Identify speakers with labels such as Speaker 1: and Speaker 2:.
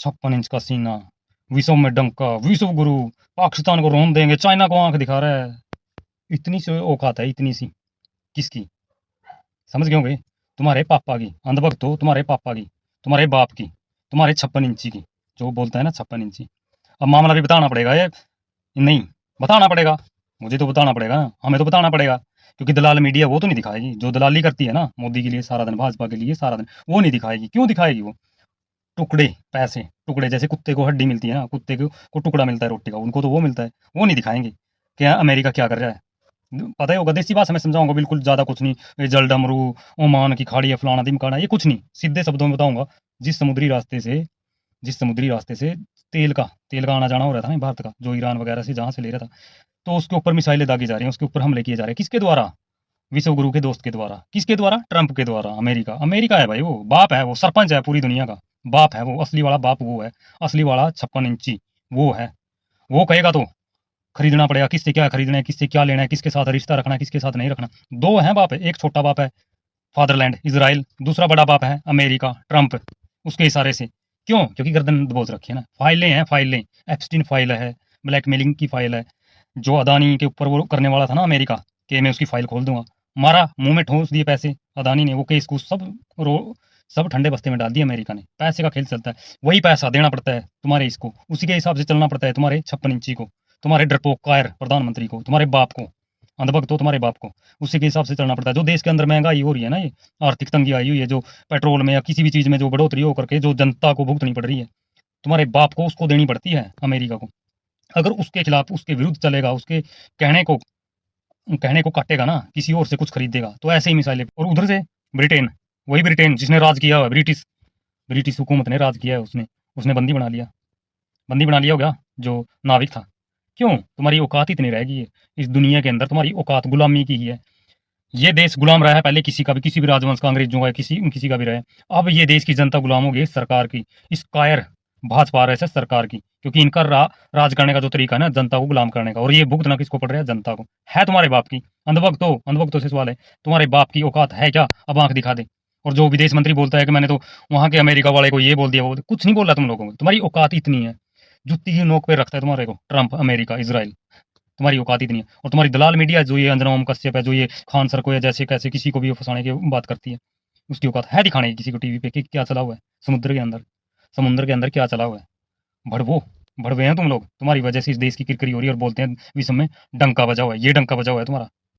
Speaker 1: 56 inch का सीना, विश्व में डंका, विश्व गुरु, पाकिस्तान को रोन देंगे, चाइना को आंख दिखा रहा है। इतनी सी औकात है, इतनी सी। किसकी? समझ गए होंगे? तुम्हारे पापा की, अंधभक्त हो, तुम्हारे पापा की, तुम्हारे बाप की, तुम्हारे 56 इंची की, जो बोलता है ना 56 इंची। अब मामला भी बताना पड़ेगा ये, नहीं बताना पड़ेगा, मुझे तो बताना पड़ेगा ना, हमें तो बताना पड़ेगा, क्योंकि दलाल मीडिया वो तो नहीं दिखाएगी, जो दलाली करती है ना मोदी के लिए सारा दिन, भाजपा के लिए सारा दिन, वो नहीं दिखाएगी। क्यों दिखाएगी वो? टुकड़े, पैसे, टुकड़े, जैसे कुत्ते को हड्डी मिलती है ना, कुत्ते को टुकड़ा मिलता है रोटी का, उनको तो वो मिलता है, वो नहीं दिखाएंगे क्या अमेरिका क्या कर रहा है। पता ही होगा, देसी भाषा में समझाऊंगा, बिल्कुल ज्यादा कुछ नहीं, ये जल डमरू, ओमान की खाड़ी है, फलाना ढिमकाना, ये कुछ नहीं, सीधे शब्दों में बताऊंगा। जिस समुद्री रास्ते से जिस समुद्री रास्ते से तेल का आना जाना हो रहा था ना भारत का, जो ईरान वगैरह से जहां से ले रहा था, तो उसके ऊपर मिसाइलें दागी जा रही हैं, उसके ऊपर हमले किए जा रहे हैं। किसके द्वारा? विश्व गुरु के दोस्त के द्वारा। किसके द्वारा? ट्रंप के द्वारा। अमेरिका, अमेरिका है भाई, वो बाप है, वो सरपंच है पूरी दुनिया का, बाप है वो, असली वाला बाप वो है, असली वाला 56 इंची वो है। वो कहेगा तो खरीदना पड़ेगा, किससे क्या खरीदना है, किससे क्या लेना है, किसके साथ रिश्ता रखना है, किसके साथ नहीं रखना। दो हैं बाप है, एक छोटा बाप है फादरलैंड इजराइल, दूसरा बड़ा बाप है अमेरिका ट्रंप, उसके इशारे से। क्यों? क्योंकि गर्दन दबोच रखी है ना, फाइलें हैं, फाइलें, एप्स्टीन फाइल है, ब्लैकमेलिंग की फाइल है, जो अदानी के ऊपर वो करने वाला था ना अमेरिका, कि मैं उसकी फाइल खोल दूंगा, मारा, मुंह में ठूस दिए पैसे अदानी ने, वो केस को सब ठंडे बस्ते में डाल दिया अमेरिका ने। पैसे का खेल चलता है, वही पैसा देना पड़ता है तुम्हारे इसको, उसी के हिसाब से चलना पड़ता है तुम्हारे 56 इंची को, तुम्हारे डरपोक कायर प्रधानमंत्री को, तुम्हारे बाप को, अंधभक्त हो तुम्हारे बाप को, उसी के हिसाब से चलना पड़ता है। जो देश के अंदर महंगाई हो रही है ना, ये आर्थिक तंगी आई हुई है, जो पेट्रोल में या किसी भी चीज में जो बढ़ोतरी होकर के जो जनता को भुगतनी पड़ रही है, तुम्हारे बाप को उसको देनी पड़ती है अमेरिका को। अगर उसके खिलाफ, उसके विरुद्ध चलेगा, उसके कहने को कहने को काटेगा ना, किसी और से कुछ खरीदेगा, तो ऐसे ही मिसाइलें। और उधर से ब्रिटेन, वही ब्रिटेन जिसने राज किया हुआ है, ब्रिटिश ब्रिटिश हुकूमत ने राज किया है, उसने उसने बंदी बना लिया होगा जो नाविक था। क्यों? तुम्हारी औकात इतनी रहेगी है, इस दुनिया के अंदर तुम्हारी औकात गुलामी की ही है। ये देश गुलाम रहा है पहले किसी का भी, किसी भी राजवंश का, अंग्रेजों का, किसी किसी का भी रहे। अब ये देश की जनता गुलाम होगी इस सरकार की, इस कायर भाजपा आरएसएस सरकार की, क्योंकि इनका राज करने का जो तरीका है ना, जनता को गुलाम करने का, और ये भुगतना किसको पड़ रहा है? जनता को। है तुम्हारे बाप की, अंधभक्तों से सवाल है, तुम्हारे बाप की औकात है क्या? अब आंख दिखा दे। और जो विदेश मंत्री बोलता है कि मैंने तो वहां के अमेरिका वाले को ये बोल दिया, वो कुछ नहीं बोल रहा तुम लोगों को, तुम्हारी औकात इतनी है, जुत्ती की नोक पे रखता है तुम्हारे को ट्रंप, अमेरिका, इसराइल, तुम्हारी औकात इतनी है। और तुम्हारी दलाल मीडिया जो ये अंजना ओम कश्यप है, जो ये खान सर को या जैसे कैसे किसी को भी फंसाने की बात करती है, उसकी औकात है दिखाने की किसी को टीवी पे कि क्या चला हुआ है समुद्र के अंदर क्या चला हुआ है। भड़वो भड़वे हैं तुम लोग, तुम्हारी वजह से इस देश की किरकिरी हो रही है, और बोलते हैं विश्व में डंका बजा हुआ है, ये डंका बजा हुआ है तुम्हारा।